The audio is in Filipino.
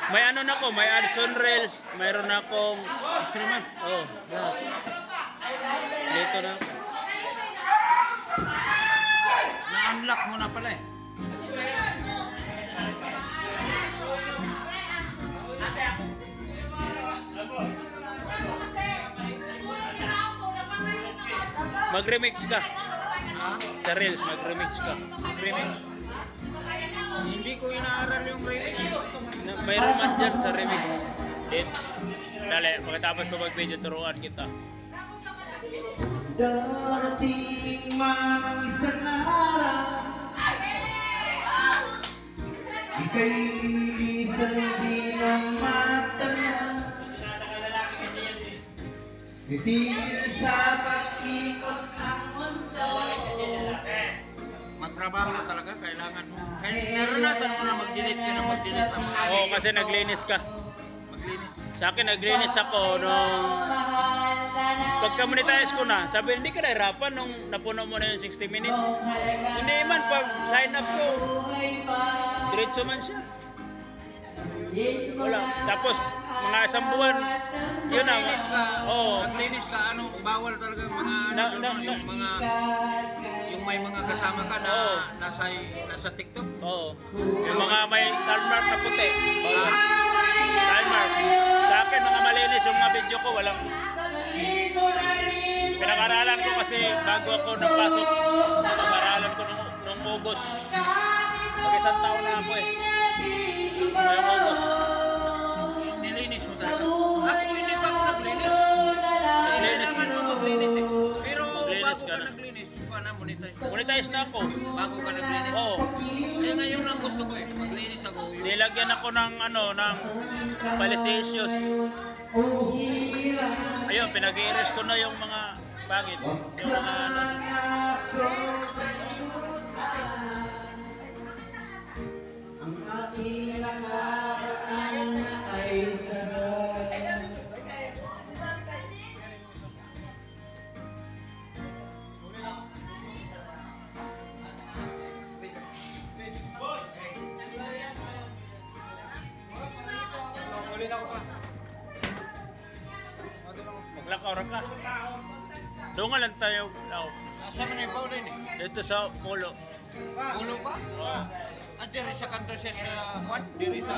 May ano na ko, may Adson Reels, mayroon akong Streamer. oh, yeah. Dito na. Na-unlock mo na pala eh. Mag-remix ka. Ha? Sa Reels, mag-remix ka. Remix? Hindi ko inaaral yung remix. Mayroon man dyan sa remix. Din. Dali, pagkatapos ko mag-video, turuan kita. Darating mang isang araw, ika'y lilisan di na matanaw. Hindi sa pag-ikot ang mundo. Magtrabaho talaga, kailangan mo. Naranasan mo na mag-delete ka na mag-delete ng mga Oo, kasi naglinis ka. maglinis. Sa akin, naglinis ako nung pagka-monetize ko na. Sabi, hindi ka nahirapan nung napuno mo na yung 60 minutes. Hindi man, pag sign up ko, diretso man siya. Wala. Tapos, mga isang buwan, yun na. Naglinis ka, Oo. naglinis ka, ano, bawal talaga yung mga, ano, doon, yung mga, yung may mga kasama ka na Oo. nasa TikTok. Oo. Yung mga may timer na puti. Bawal. Timer. Sa akin, mga malinis yung mga video ko, walang... Pinag-aralan ko kasi bago ako napasok, pinag-aralan ko nung August. Mag-isang taon na ako eh. Ngayong August. Nilinis mo talaga. Ako hindi pa ako naglinis. Kailangan mo maglinis eh. Pero Maglinis bago ka ka na. naglinis, ka na monetize. Monetize na ako. Bago ka naglinis. Oo. Eh ngayon ang gusto ko eh, maglinis ako. Yung Nilagyan ako ng ano, ng palisasius. Ayun, pinag-i-erase ko na yung mga pangit. Yung mga ano. Ang aking nakaraan ay sarap. Maglakaw ka. Doon nga lang tayo. No, Saan mo na yung Pauline eh? dito sa Polo. Ulo pa? Oh. At diri sa kanto siya sa Juan? Diri sa